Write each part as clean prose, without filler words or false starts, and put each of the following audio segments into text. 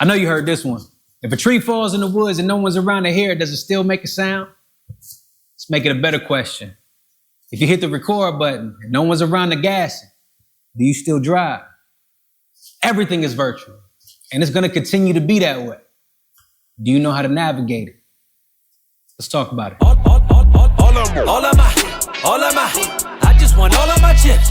I know you heard this one. If a tree falls in the woods and no one's around to hear it, does it still make a sound? Let's make it a better question. If you hit the record button and no one's around to gas it, do you still drive? Everything is virtual, and it's going to continue to be that way. Do you know how to navigate it? Let's talk about it. All of my, I just want all of my chips.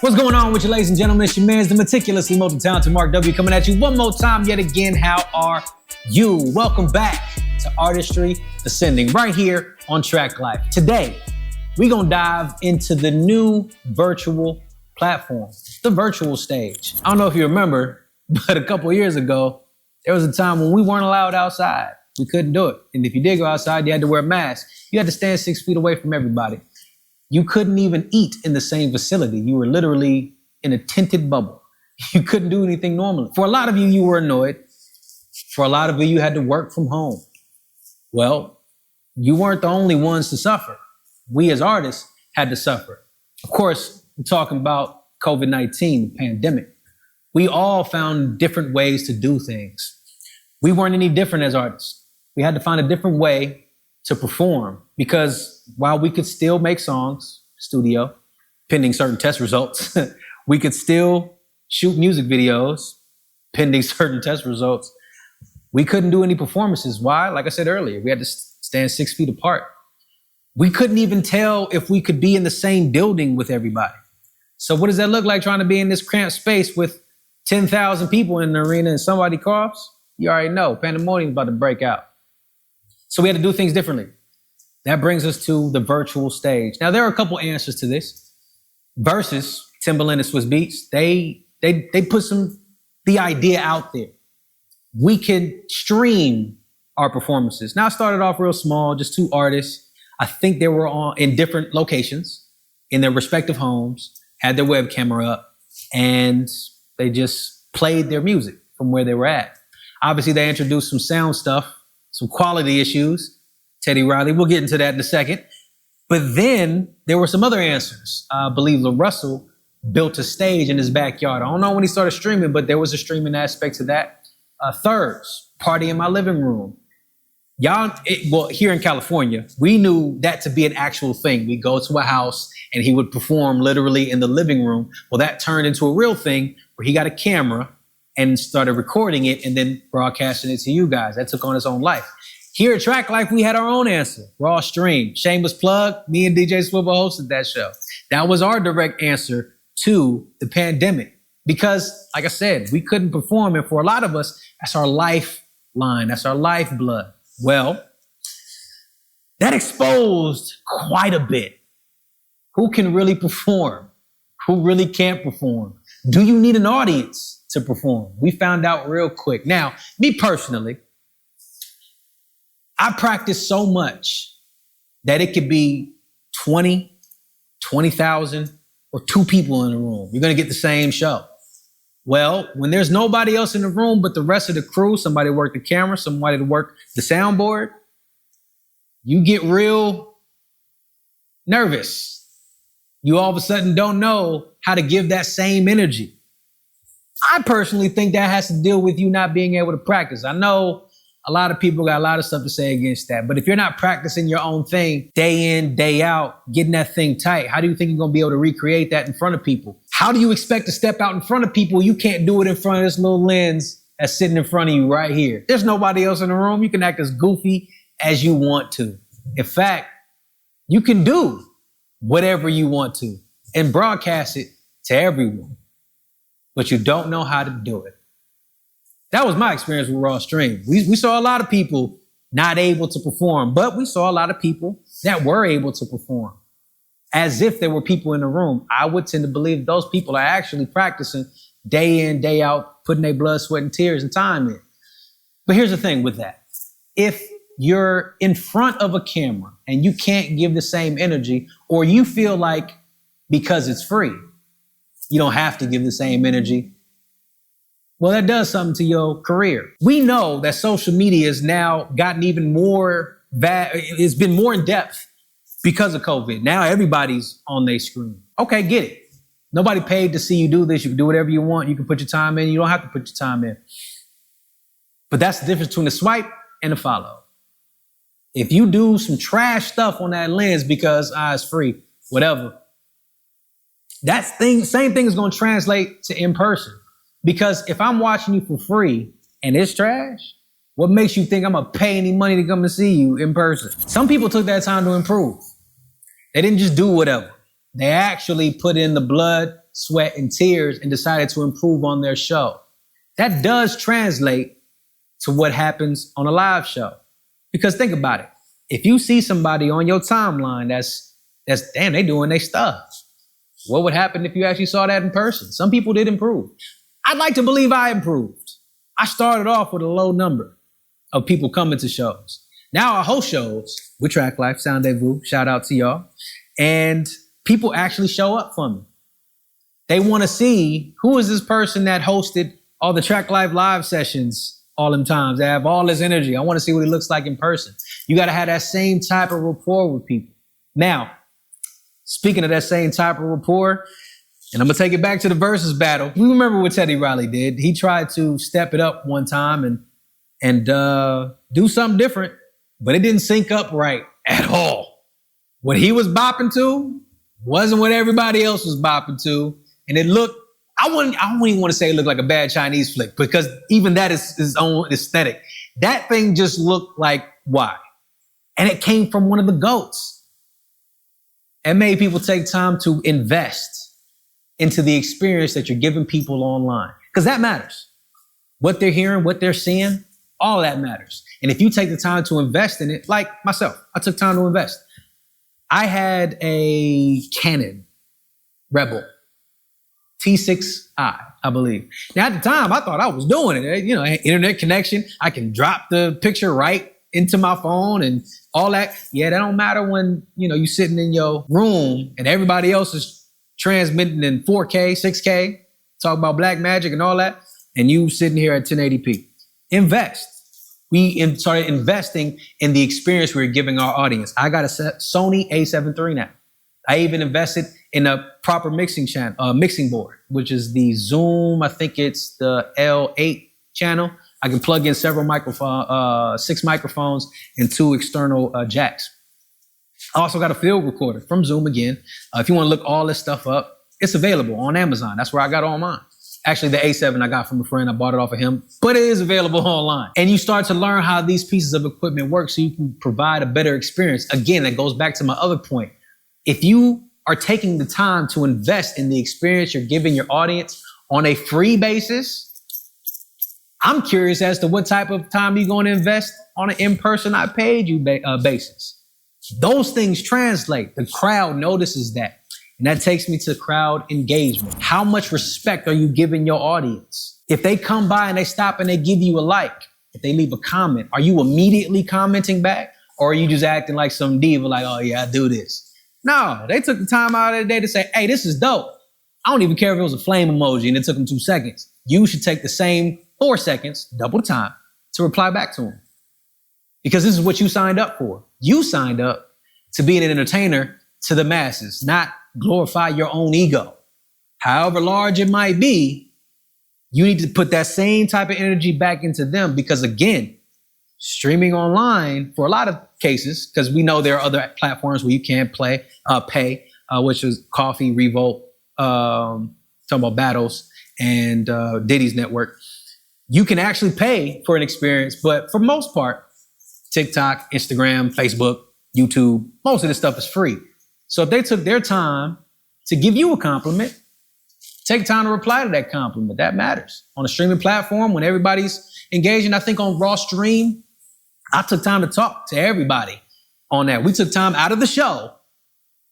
What's going on with you, ladies and gentlemen? It's your man's the meticulously multitalented Mark W. coming at you one more time yet again. How are you? Welcome back to Artistry Ascending right here on Traklife. Today, we're going to dive into the new virtual platform, the virtual stage. I don't know if you remember, but a couple of years ago, there was a time when we weren't allowed outside. We couldn't do it. And if you did go outside, you had to wear a mask. You had to stand 6 feet away from everybody. You couldn't even eat in the same facility. You were literally in a tinted bubble. You couldn't do anything normally. For a lot of you, you were annoyed. For a lot of you had to work from home. Well, you weren't the only ones to suffer. We as artists had to suffer. Of course, we're talking about COVID-19, the pandemic. We all found different ways to do things. We weren't any different as artists. We had to find a different way to perform because while we could still make songs, studio, pending certain test results, we could still shoot music videos, pending certain test results. We couldn't do any performances. Why? Like I said earlier, we had to stand 6 feet apart. We couldn't even tell if we could be in the same building with everybody. So what does that look like trying to be in this cramped space with 10,000 people in the arena and somebody coughs? You already know, pandemonium's about to break out. So we had to do things differently. That brings us to the virtual stage. Now, there are a couple answers to this. Versus Timbaland and Swiss Beatz, they put the idea out there. We can stream our performances. Now, I started off real small, just two artists. I think they were in different locations, in their respective homes, had their web camera up, and they just played their music from where they were at. Obviously, they introduced some sound stuff, some quality issues. Teddy Riley, we'll get into that in a second. But then there were some other answers. I believe LaRussell built a stage in his backyard. I don't know when he started streaming, but there was a streaming aspect to that. Thirds, party in my living room. Here in California, we knew that to be an actual thing. We go to a house and he would perform literally in the living room. Well, that turned into a real thing where he got a camera and started recording it and then broadcasting it to you guys. That took on its own life. Here at Traklife, we had our own answer. Raw stream. Shameless plug. Me and DJ Swivel hosted that show. That was our direct answer to the pandemic. Because, like I said, we couldn't perform. And for a lot of us, that's our lifeline. That's our lifeblood. Well, that exposed quite a bit. Who can really perform? Who really can't perform? Do you need an audience to perform? We found out real quick. Now, me personally, I practice so much that it could be 20,000, or two people in the room. You're going to get the same show. Well, when there's nobody else in the room but the rest of the crew, somebody to work the camera, somebody to work the soundboard, you get real nervous. You all of a sudden don't know how to give that same energy. I personally think that has to deal with you not being able to practice. I know a lot of people got a lot of stuff to say against that, but if you're not practicing your own thing day in, day out, getting that thing tight, how do you think you're going to be able to recreate that in front of people? How do you expect to step out in front of people? You can't do it in front of this little lens that's sitting in front of you right here. There's nobody else in the room. You can act as goofy as you want to. In fact, you can do whatever you want to and broadcast it to everyone, but you don't know how to do it. That was my experience with Raw Stream. We saw a lot of people not able to perform, but we saw a lot of people that were able to perform as if there were people in the room. I would tend to believe those people are actually practicing day in, day out, putting their blood, sweat, and tears and time in. But here's the thing with that. If you're in front of a camera and you can't give the same energy, or you feel like because it's free, you don't have to give the same energy, well, that does something to your career. We know that social media has now gotten even more, it's been more in depth because of COVID. Now everybody's on their screen. Okay, get it. Nobody paid to see you do this. You can do whatever you want. You can put your time in. You don't have to put your time in. But that's the difference between a swipe and a follow. If you do some trash stuff on that lens because it's free, whatever, same thing is going to translate to in person. Because if I'm watching you for free and it's trash, what makes you think I'm going to pay any money to come and see you in person? Some people took that time to improve. They didn't just do whatever. They actually put in the blood, sweat, and tears and decided to improve on their show. That does translate to what happens on a live show. Because think about it. If you see somebody on your timeline that's damn, they doing their stuff. What would happen if you actually saw that in person? Some people did improve. I'd like to believe I improved. I started off with a low number of people coming to shows. Now I host shows with Traklife, Soundevoo, shout out to y'all. And people actually show up for me. They want to see who is this person that hosted all the Traklife live sessions all them times. They have all this energy. I want to see what he looks like in person. You got to have that same type of rapport with people. Now, speaking of that same type of rapport, and I'm going to take it back to the versus battle. We remember what Teddy Riley did. He tried to step it up one time and do something different, but it didn't sync up right at all. What he was bopping to wasn't what everybody else was bopping to. And it looked, I don't even want to say it looked like a bad Chinese flick, because even that is his own aesthetic. That thing just looked like, why? And it came from one of the GOATs. It made people take time to invest into the experience that you're giving people online. Because that matters. What they're hearing, what they're seeing, all that matters. And if you take the time to invest in it, like myself, I took time to invest. I had a Canon Rebel T6i, I believe. Now, at the time, I thought I was doing it. You know, internet connection. I can drop the picture right into my phone and all that. Yeah, that don't matter when, you know, you sitting in your room and everybody else is transmitting in 4K, 6K, talk about black magic and all that, and you sitting here at 1080p. Invest. We started investing in the experience we were giving our audience. I got a Sony A7 III now. I even invested in a proper mixing board, which is the Zoom. I think it's the L8 channel. I can plug in several 6 microphones and 2 external jacks. I also got a field recorder from Zoom again. If you want to look all this stuff up, it's available on Amazon. That's where I got all mine. Actually, the A7 I got from a friend. I bought it off of him, but it is available online. And you start to learn how these pieces of equipment work so you can provide a better experience. Again, that goes back to my other point. If you are taking the time to invest in the experience you're giving your audience on a free basis, I'm curious as to what type of time you're going to invest on an in-person, I paid you basis. Those things translate. The crowd notices that. And that takes me to crowd engagement. How much respect are you giving your audience? If they come by and they stop and they give you a like, if they leave a comment, are you immediately commenting back? Or are you just acting like some diva like, oh yeah, I do this? No, they took the time out of their day to say, hey, this is dope. I don't even care if it was a flame emoji and it took them 2 seconds. You should take the same 4 seconds, double the time, to reply back to them. Because this is what you signed up for. You signed up to be an entertainer to the masses, not glorify your own ego. However large it might be, you need to put that same type of energy back into them, because again, streaming online for a lot of cases, because we know there are other platforms where you can't pay, which is Coffee, Revolt, talking about Battles, and Diddy's network. You can actually pay for an experience, but for most part, TikTok, Instagram, Facebook, YouTube, most of this stuff is free. So if they took their time to give you a compliment, take time to reply to that compliment. That matters. On a streaming platform, when everybody's engaging, I think on Raw Stream, I took time to talk to everybody on that. We took time out of the show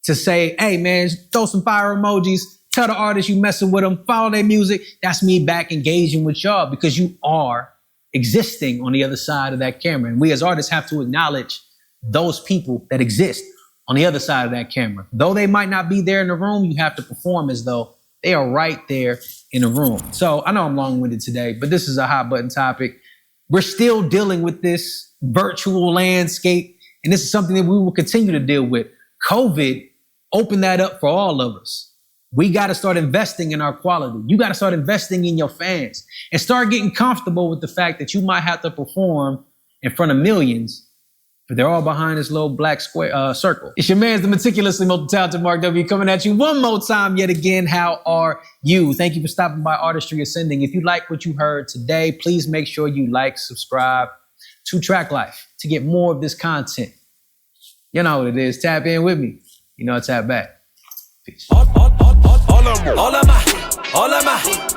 to say, hey man, throw some fire emojis, tell the artist you messing with them, follow their music. That's me back engaging with y'all, because you are existing on the other side of that camera. And we as artists have to acknowledge those people that exist on the other side of that camera. Though they might not be there in the room, you have to perform as though they are right there in the room. So I know I'm long-winded today, but this is a hot button topic. We're still dealing with this virtual landscape, and this is something that we will continue to deal with. COVID opened that up for all of us. We got to start investing in our quality. You got to start investing in your fans and start getting comfortable with the fact that you might have to perform in front of millions, but they're all behind this little black square circle. It's your man's the meticulously multitalented Mark W. coming at you one more time yet again. How are you? Thank you for stopping by Artistry Ascending. If you like what you heard today, please make sure you like, subscribe to Traklife to get more of this content. You know what it is. Tap in with me. You know, tap back. Peace. All of my